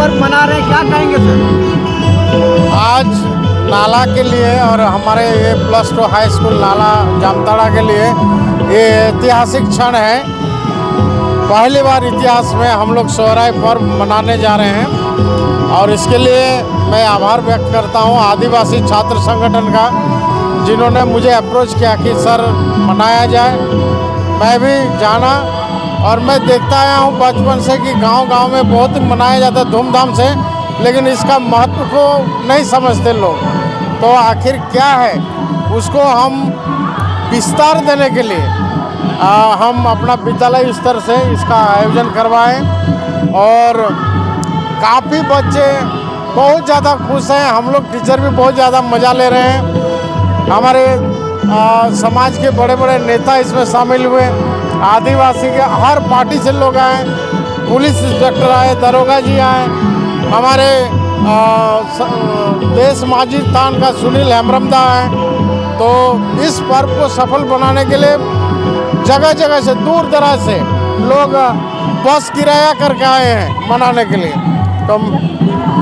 पर्व मना रहे हैं, क्या कहेंगे सर? आज नाला के लिए और हमारे ये +2 हाई स्कूल नाला जामताड़ा के लिए ये ऐतिहासिक क्षण है। पहली बार इतिहास में हम लोग सोहराय पर्व मनाने जा रहे हैं और इसके लिए मैं आभार व्यक्त करता हूँ आदिवासी छात्र संगठन का, जिन्होंने मुझे अप्रोच किया कि सर मनाया जाए। मैं भी जाना और मैं देखता आया हूँ बचपन से कि गांव-गांव में बहुत मनाया जाता है धूमधाम से, लेकिन इसका महत्व को नहीं समझते लोग। तो आखिर क्या है, उसको हम विस्तार देने के लिए हम अपना विद्यालय स्तर से इसका आयोजन करवाएं और काफ़ी बच्चे बहुत ज़्यादा खुश हैं। हम लोग टीचर भी बहुत ज़्यादा मज़ा ले रहे हैं। हमारे समाज के बड़े बड़े नेता इसमें शामिल हुए, आदिवासी के हर पार्टी से लोग आए, पुलिस इंस्पेक्टर आए, दरोगा जी आए, हमारे देश माजी तान का सुनील हेम्ब्रमदा आए। तो इस पर्व को सफल बनाने के लिए जगह जगह से दूर दराज से लोग बस किराया करके आए हैं मनाने के लिए। तो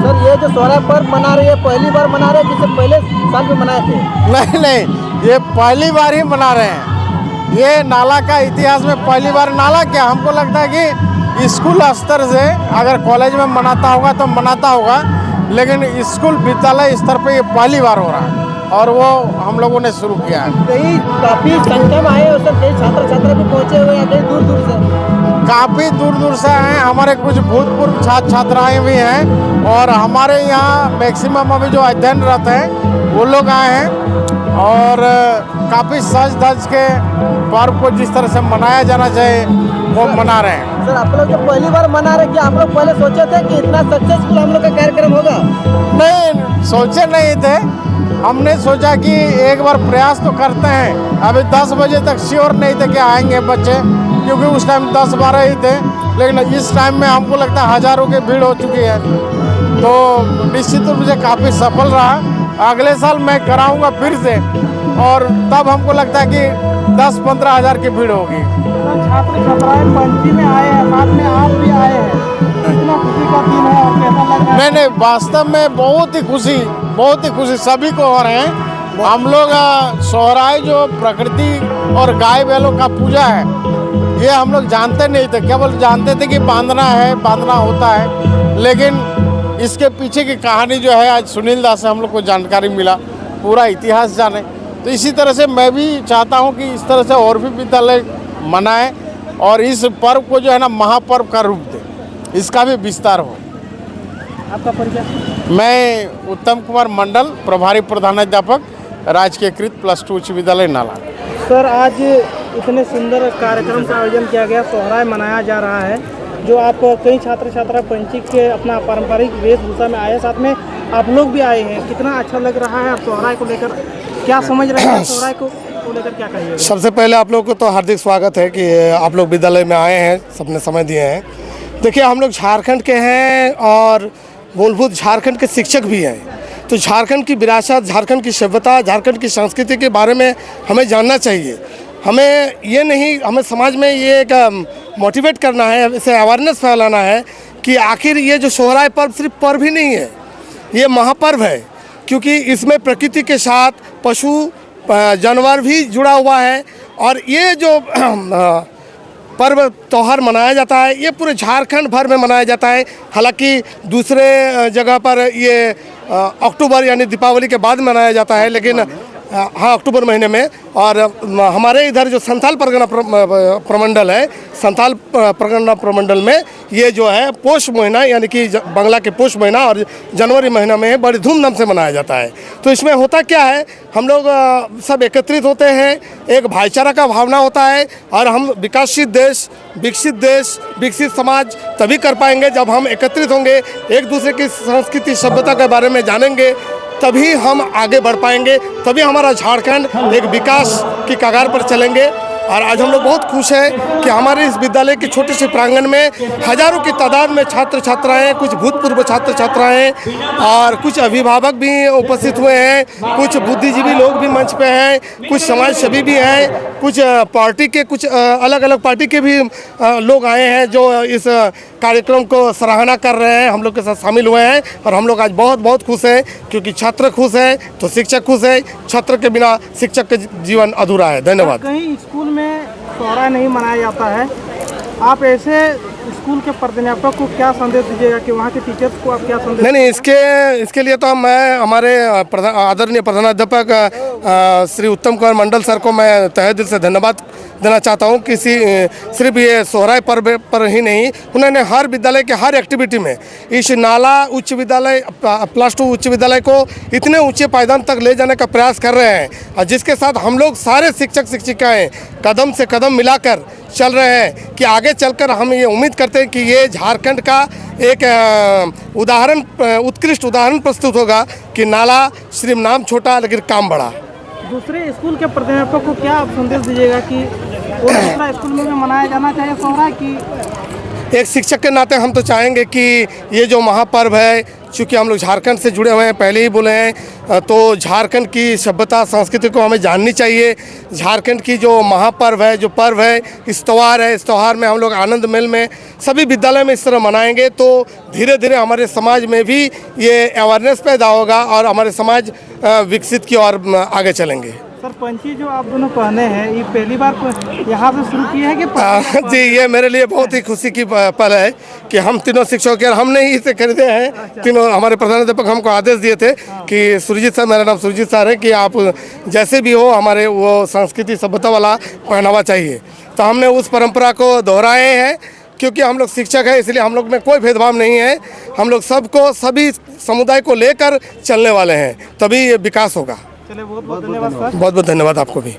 सर ये जो सोहराय पर्व मना रहे हैं, पहली बार मना रहे हैं, जिससे पहले साल भी मनाए थे? नहीं, ये पहली बार ही मना रहे हैं। ये नाला का इतिहास में पहली बार। नाला क्या, हमको लगता है कि स्कूल स्तर से अगर कॉलेज में मनाता होगा तो मनाता होगा, लेकिन स्कूल विद्यालय स्तर पे ये पहली बार हो रहा है और वो हम लोगों ने शुरू किया है। कई काफ़ी संख्या में आए और सर कई छात्र छात्रा भी पहुँचे हुए हैं, कई दूर दूर से। काफ़ी दूर दूर से आए हैं। हमारे कुछ भूतपूर्व छात्र छात्राएँ भी हैं और हमारे यहाँ मैक्सिमम अभी जो अध्ययनरत हैं वो लोग आए हैं और काफ़ी सज धज के पर्व को जिस तरह से मनाया जाना चाहिए वो मना रहे हैं। सर आप लोग जो पहली बार मना रहे हैं, क्या आप लोग पहले सोचे थे कि इतना सक्सेसफुल हम लोग का कार्यक्रम होगा? नहीं, सोचे नहीं थे। हमने सोचा कि एक बार प्रयास तो करते हैं। अभी 10 बजे तक श्योर नहीं थे कि आएंगे बच्चे, क्योंकि उस टाइम 10-12 ही थे, लेकिन इस टाइम में हमको लगता है हज़ारों की भीड़ हो चुकी है। तो निश्चित रूप से काफ़ी सफल रहा। अगले साल मैं कराऊंगा फिर से और तब हमको लगता है कि 10-15 हज़ार की भीड़ होगी। छात्र छात्राएं पंची में आए हैं, साथ में आप भी आए हैं, कितना खुशी का दिन है और कैसा लग रहा है? नहीं, वास्तव में बहुत ही खुशी सभी को हो रहे हैं। हम लोग सोहराय जो प्रकृति और गाय बैलों का पूजा है, ये हम लोग जानते नहीं थे। केवल जानते थे कि बांधना होता है, लेकिन इसके पीछे की कहानी जो है आज सुनील दास से हम लोग को जानकारी मिला, पूरा इतिहास जाने। तो इसी तरह से मैं भी चाहता हूँ कि इस तरह से और भी विद्यालय मनाएं और इस पर्व को जो है ना महापर्व का रूप दें, इसका भी विस्तार हो। आपका परिचय? मैं उत्तम कुमार मंडल, प्रभारी प्रधानाध्यापक, राजकीयकृत +2 उच्च विद्यालय नाला। सर आज इतने सुंदर कार्यक्रम का आयोजन किया गया, सोहराय मनाया जा रहा है, जो आप कई छात्र छात्रा पंची के अपना पारंपरिक वेशभूषा में आए, साथ में आप लोग भी आए हैं, कितना अच्छा लग रहा है? आप सोहराय को लेकर क्या समझ रहे हैं? सोहराय को लेकर क्या कहिएगा? सबसे पहले आप लोग को तो हार्दिक स्वागत है कि आप लोग विद्यालय में आए हैं, सबने समय दिए हैं। देखिए हम लोग झारखंड के हैं और मूलभूत झारखंड के शिक्षक भी हैं, तो झारखंड की विरासत, झारखंड की सभ्यता, झारखंड की संस्कृति के बारे में हमें जानना चाहिए। हमें समाज में ये एक मोटिवेट करना है, इसे अवेयरनेस फैलाना है कि आखिर ये जो सोहराय पर्व सिर्फ पर्व ही नहीं है, ये महापर्व है, क्योंकि इसमें प्रकृति के साथ पशु जानवर भी जुड़ा हुआ है। और ये जो पर्व त्यौहार मनाया जाता है, ये पूरे झारखंड भर में मनाया जाता है। हालांकि दूसरे जगह पर ये अक्टूबर यानी दीपावली के बाद मनाया जाता है, लेकिन हाँ अक्टूबर महीने में। और हमारे इधर जो संथाल परगना प्रमंडल है, संथाल परगना प्रमंडल में ये जो है पोष महीना यानी कि बांग्ला के पोष महीना और जनवरी महीना में बड़ी धूमधाम से मनाया जाता है। तो इसमें होता क्या है, हम लोग सब एकत्रित होते हैं, एक भाईचारा का भावना होता है और हम विकसित देश, विकसित समाज तभी कर पाएंगे जब हम एकत्रित होंगे, एक दूसरे की संस्कृति सभ्यता के बारे में जानेंगे, तभी हम आगे बढ़ पाएंगे, तभी हमारा झारखंड एक विकास की कगार पर चलेंगे। और आज हम लोग बहुत खुश हैं कि हमारे इस विद्यालय के छोटे से प्रांगण में हजारों की तादाद में छात्र छात्राएं, कुछ भूतपूर्व छात्र छात्राएं और कुछ अभिभावक भी उपस्थित हुए हैं, कुछ बुद्धिजीवी लोग भी मंच पे हैं, कुछ समाजसेवी भी हैं, कुछ पार्टी के कुछ अलग अलग पार्टी के भी लोग आए हैं जो इस कार्यक्रम को सराहना कर रहे हैं, हम लोग के साथ शामिल हुए हैं। और हम लोग आज बहुत बहुत खुश हैं क्योंकि छात्र खुश हैं तो शिक्षक खुश है, छात्र के बिना शिक्षक का जीवन अधूरा है। धन्यवाद। कहीं स्कूल में सोहराय नहीं मनाया जाता है, आप ऐसे स्कूल के प्राध्यापक को क्या संदेश दीजिएगा कि वहाँ के टीचर्स को आप क्या संदेश? नहीं, इसके लिए तो मैं हमारे आदरणीय प्रधानाध्यापक श्री उत्तम कुमार मंडल सर को मैं तहे दिल से धन्यवाद देना चाहता हूँ। सिर्फ ये सोहराय पर्व पर ही नहीं, उन्होंने हर विद्यालय के हर एक्टिविटी में इस नाला उच्च विद्यालय +2 उच्च विद्यालय को इतने ऊंचे पायदान तक ले जाने का प्रयास कर रहे हैं और जिसके साथ हम लोग सारे शिक्षक शिक्षिकाएं कदम से कदम मिलाकर चल रहे हैं कि आगे चलकर हम ये उम्मीद करते हैं कि ये झारखंड का एक उत्कृष्ट उदाहरण प्रस्तुत होगा कि नाला सिर्फ नाम छोटा लेकिन काम बड़ा। दूसरे स्कूल के प्राध्यापक को क्या आप संदेश दीजिएगा कि वो दूसरा स्कूल में भी मनाया जाना चाहिए सोहराय की? एक शिक्षक के नाते हम तो चाहेंगे कि ये जो महापर्व है, चूँकि हम लोग झारखंड से जुड़े हुए हैं, पहले ही बोले हैं, तो झारखंड की सभ्यता संस्कृति को हमें जाननी चाहिए। झारखंड की जो महापर्व है, जो पर्व है, इस त्यौहार है, इस त्यौहार में हम लोग आनंद मेल में सभी विद्यालय में इस तरह मनाएंगे तो धीरे धीरे हमारे समाज में भी ये अवेयरनेस पैदा होगा और हमारे समाज विकसित की ओर आगे चलेंगे। सर, पंची जो आप दोनों पहने हैं, ये पहली बार यहाँ से शुरू किए हैं कि जी, ये मेरे लिए बहुत ही खुशी की पल है कि हम तीनों शिक्षक, हमने ही इसे खरीदे हैं। तीनों हमारे प्रधानाध्यापक हमको आदेश दिए थे कि सुरजीत सर, मेरा नाम सुरजीत सर है, कि आप जैसे भी हो हमारे वो संस्कृति सभ्यता वाला पहनावा चाहिए। तो हमने उस परंपरा को दोहराए हैं क्योंकि हम लोग शिक्षक हैं, इसलिए हम लोग में कोई भेदभाव नहीं है। हम लोग सबको, सभी समुदाय को लेकर चलने वाले हैं, तभी ये विकास होगा। चलिए, बहुत बहुत धन्यवाद सर। बहुत बहुत धन्यवाद आपको भी।